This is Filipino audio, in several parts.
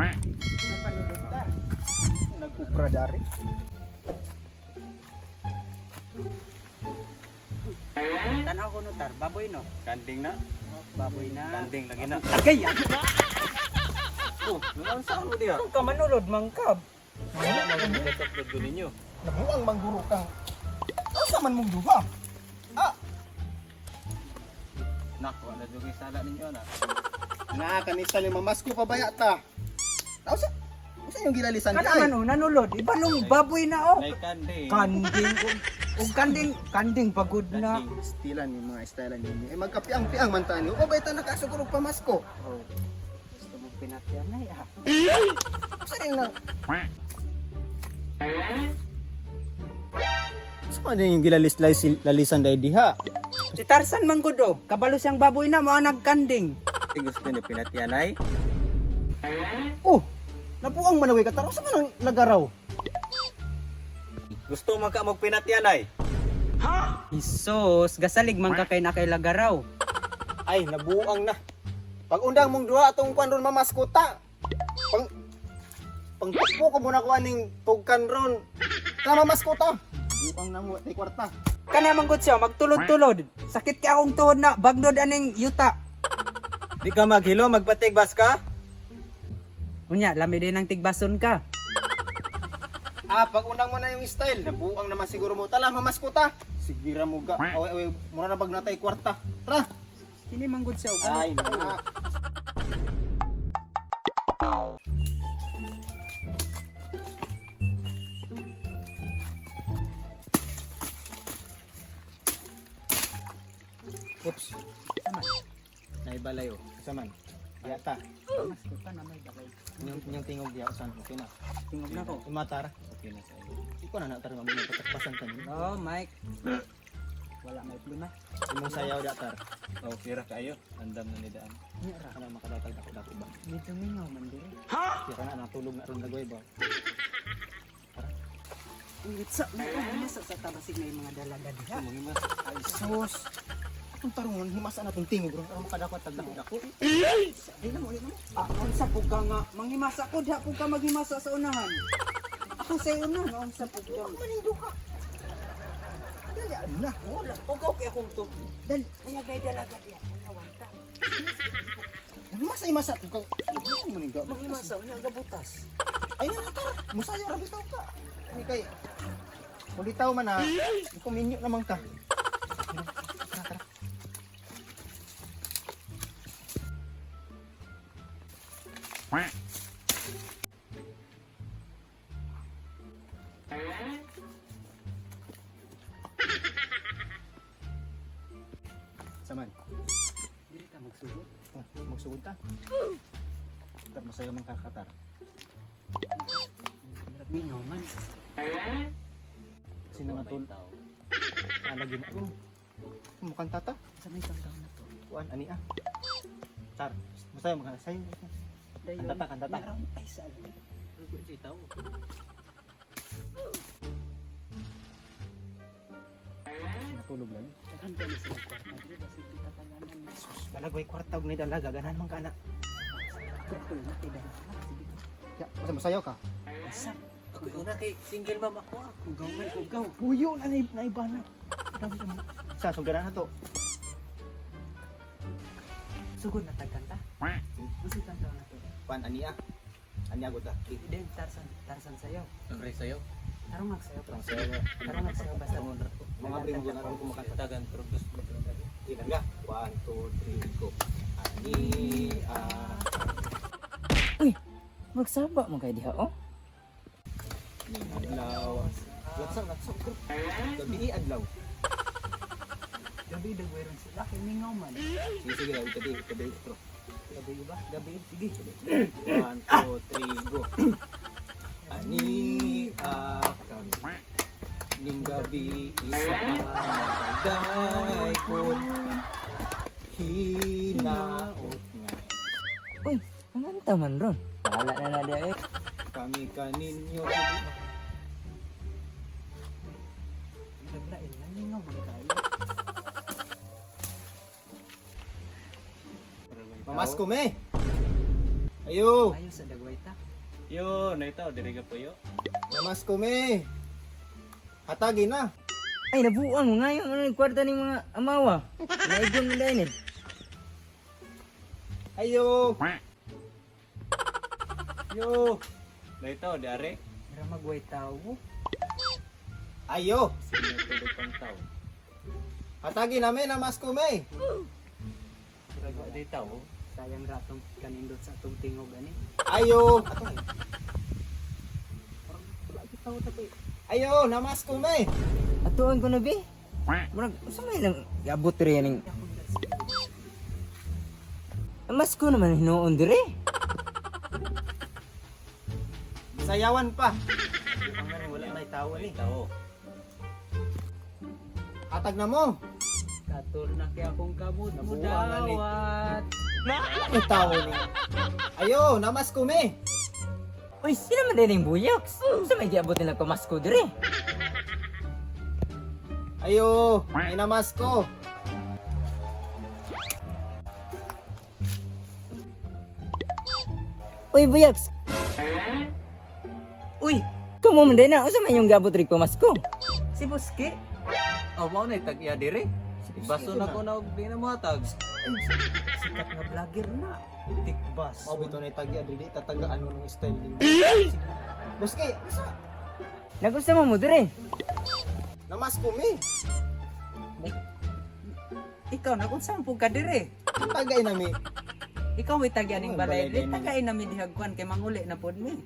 Napanulutan. Nagupra dari. Tanaw ko no tar, baboy no. Kanding na. Baboy na. Kanding lagi na. Agay. Oh, naman sa ano diha? Kung ka manulod mangkab. Wala man ang sa ko ninyo. Nabuang mangguro kang. Asa man mong duha? Ah, Nak, wala jogi sala ninyo na. na kanisa lima masko pa baya ta. Asa? Asa yung gilalisan di Kada ay? man oh, nanulod, iba nung baboy na oh. Nay kanding. Kanding ug kanding pagod na. Kanding. Stilan ni mga stylan ninyo. Eh magkapiang-piang man tani. O bayta nakasugurog pa masko. Oh. Gusto mo pinatyan na ya. Asa rin na? Sa ano yung lalisan dahil diha? Si Tarzan man gud oh, kabalo siyang baboy na mo nagkanding. Ti gusto ni pinatyanay. Oh, napuang manaway ka taro sa manang lagaraw. Gusto man ka magpinatyanay. Isos, gasalig man ka kay na kay lagaraw. Ay, nabuang na. Pag undang mong duha atong kwan ron mamaskota. Pangtakpo ko muna ko aning tugkan ron. Kama maskota. Buang na mo tay kwarta. Kana man gud siya magtulod-tulod. Sakit kay akong tuhod na bagnod aning yuta. Di ka maghilo, magpatigbas ka? Unya, lami din ang tigbason ka. Ah, pag undang mo na yung style, nabuang naman siguro mo. Tala, mamaskota. Sigira mo ga. Awe, mura na bag natay kwarta. Tara. Kini man gud siya ug Ay, na. Oops. Sama. Naibalayo. Kasaman. Yata. Mas ko pa na may bagay. Yung tingog diya usan okay na. Tingog na ko. Imatar. Okay na sa iyo. Iko na natar mo yung patakpasan kanina. Oh, Mike. Wala may pluma. Imong sayaw datar. Oh, kira kayo. Andam na ni daan. Nya ra. Kana makadatag dako ba? Medyo mingaw man diri. Kira na natulog na ron nagway ba? Sa sa tabasig na yung mga dalaga diha. Mga Ay sus. Ang tarungon himasan natong tingog ron aron makadakwat tag dako. Di na mo ni mo. Unsa pug ka nga manghimasa ko diha pug ka maghimasa sa unahan. Ako sa una nga unsa pug ka. Manindo ka. Dali na. Wala pugaw kay akong to. Dal kaya gay dalaga diha. Awanta. Masa-masa kung manindo. Manghimasa unya gabutas. Ay na natar. Musayo ra bitaw ka. Ay kay. Kung bitaw man na, ikuminyo naman ka. Tara, tara. Saman. Dili ka magsugod. Oh, magsugod ta. Tar masaya man kakatar. Mingaw man. Sino natul? Lagi na ko. Mukhang tata. Sa may tanggang na to. Kuan ani ah. Tar, masaya man ka sayo. Dayon. Kantata. Meron ay sa alin. itaw. Natulog lang. Dagan ka na sila kwarta. Dili ba sige tatanganan na. Balagway kwarta og ni dalaga ganan man kana. Tukol na kay dagan. Sige. Ya, masa masayaw ka. Asa. Ako una kay single mom ako. Ugaw man ugaw. Puyo na iba na. Dami ka man. Sa sugaran na to. Sugod na tagkanta. Usi kanta na to. Kuan ani ah. Ani agud ta. Then Tarzan sayaw. Ang sayo. Tarong magsayaw. Ang sayaw. Tarong magsayaw basta Mga primo ko aron kumakanta. Tagan progress. Ilan nga? 1 2 3 go. Ani ah. Magsaba mo kay diha oh. Adlaw. What's up? Gabi adlaw. Gabi dagway ron sila kay mingaw man. Sige, gabi bro. Gabi ba? Gabi sige. 1 2 3 go. Ani kami ning gabi isa magday kun hinaot nga Uy, manganta man ron. Wala na na diha eh. kami kaninyo Naglain na mingaw man kayo. Pamasko me. Ayo, Ayo sa dagway ta. Yo, naitaw, diri ka po yo. namasko me. Hatagi na. Ay, nabuang mo ngayon. Ano yung kwarta ng mga amawa? Naigon mo dahil eh. Ayo. Yo, naitaw, di are. Para magway tao. Ayo. Sige, tuloy pang tao. Hatagi na me, namasko me. Rago, di tao. Sayang ratong kanindot sa atong tingog ani. Ayo. Lagi tao tapi. Ayo, namasko me. Atuan ko na, be. Murag, sa may lang iabot rin yung... Mas ko naman hinoon dire. Sayawan pa. Wala may tao ni. Tao. Hatag na mo. Katul na kay akong kabut mo Nabuang na ni. dawat. Ano tao ni? Ayo, namasko me. Uy, sila man din yung buyoks. Sa may giabot nila pamasko dire. Ayo, may namasko. Uy, buyoks. Uy, Kamo man din na. Usa may yung gabot rin pamasko. si Buski. Oh, mao na tag-iya diri. Baso na ko na og di na mohatag. Sikat nga vlogger na. Tikbas. Mao bito na tagi adili tatagaan mo ng style din. Buski, Nagusta mo mo dire. namasko me. Ikaw na kung saan po ka dire. Tagay na me. Ikaw may tagyan ning Oh, balay. balay din. Tagay na mi dihagkuan kay manguli na pod mi.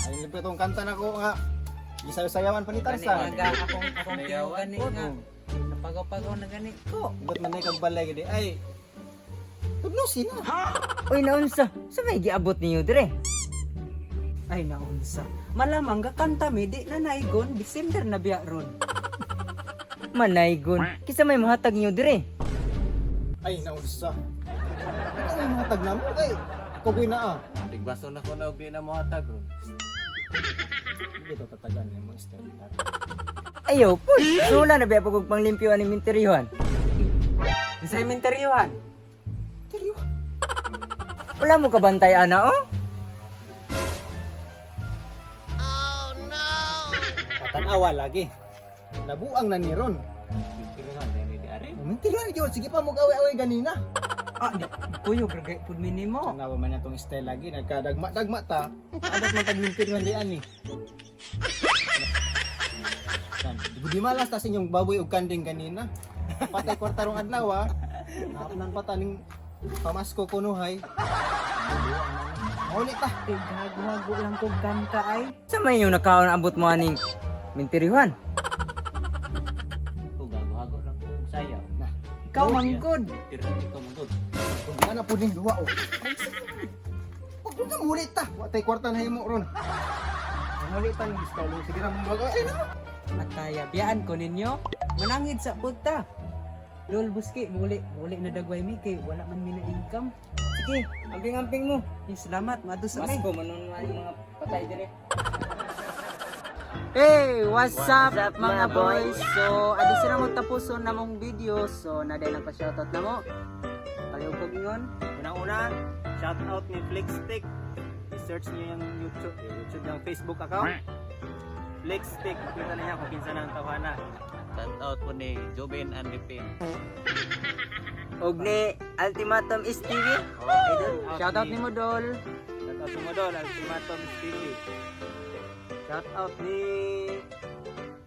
Ay libre tong kanta na ko nga. Isayaw-sayawan pa ni Gani Tarzan. nga akong tingog gani nga. Napagaw-pagaw na gani ko. Ibat man nay kag balay gidi. Ay. Tugnosin na. Uy, naunsa. Sa may giabot niyo dire. Ay naunsa. Malamang ga kanta mi di na naigon December na biya ron. Manaygon. Kisa may mahatag niyo dire. Ay naunsa. Ay matag na mo kay. Ako na ah. Tigbaso na ko na og di na mohatag ron. Dito tatagan yung mga style. Ayaw po. Sula na ba pag panglimpyo ni minteriyon? Sa inventaryohan. Wala mo kabantay ana oh. Patanawa lagi. Nabuang na ni Ron. Pipiruhan din di are. Mintilan yun. Sige pa mag-away-away ganina. Ah, di kuyo gagay pud minimo. Tanawa man na tong style lagi. Nagkadagma-dagma ta. Adat man tagmintilan di ani. Di malas ta sa inyong baboy ug kanding ganina. Patay kwartarong adlaw ah. Naapnan pa ta ning pamasko kunuhay. Mauli ta. Gago-gago lang kog kanta ay. Sa may yung nakaon abot mo aning minteriyon? Ko gago-hago lang ko sayaw. Nah, Ikaw manggod. Tira ikaw mong kung ana po ning duwa oh. Huwag na muli ta. Watay kwarta na himo ron. Muli ta ning style. Sige na mo mag-ay na. Mataya biyaan ko ninyo. Manangid sa puta. Lol buski, muli na dagway mi kay wala man mi na income. Sige, amping-amping mo. Salamat, madus Mas na. ko manon nga yung mga patay dire. Hey, what's up, mga boys? So, adi sila mo tapuson na mong video. So, naday nagpa-shoutout na mo. Paliugog ngon. Unang-una, shout out ni Flexstick. I-search niyo yung YouTube ng Facebook account. Flexstick, makita na niya kung kinsa na ang tawhana. Shout out po ni Joben and Dipin. Og ni Ultimatum is TV. Shoutout ni mo, Dol. Shout out mo doon, Ultimatum TV. Shout out ni...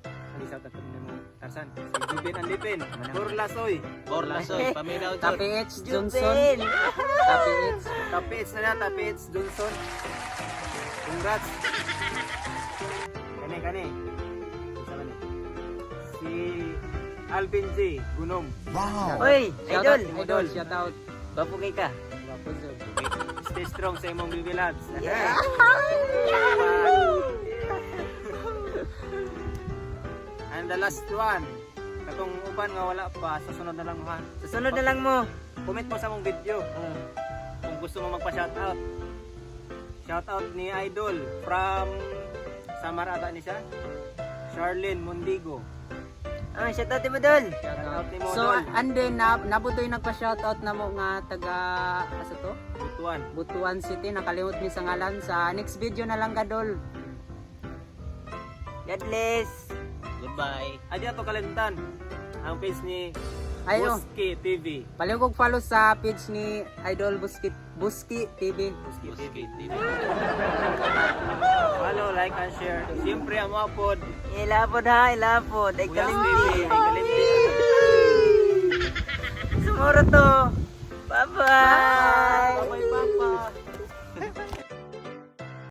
Ano shout out ni mo? Tarzan. Si Jubin Andipin. Burlasoy. Borlasoy, paminaw jud. Tapi H. Johnson. Tapi H. Tapits na na, Tapits Johnson. Congrats. Kani. Isa man eh. Si Alvin J. Gunom. Oy, idol. Idol, shoutout. Papugay ka. Stay strong sa imong BB Labs. And the last one. Katong uban nga wala pa, sa sunod na lang ha. Susunod na lang mo. Comment mo sa mong video kung gusto mo magpa-shoutout. Shoutout ni Idol from Samar ata ni siya. Charlene Mundigo. Ah, shout out mo dol. Shoutout ni mo So, Dol. and then, nabutoy nagpa-shoutout na mo nga taga, asa to? Butuan. Butuan City, nakalimot mi sa ngalan. Sa next video na lang Gadol. God bless. Goodbye. Adya to kalimutan ang page ni Ayo, Buski TV. palihog follow sa page ni Idol Buski TV. Buski TV. Buski TV. Follow, like, and share. Siyempre, ang mga pod. Ilapod ha, ilapod. Ay Kuya kalimti. TV, ay kalimti.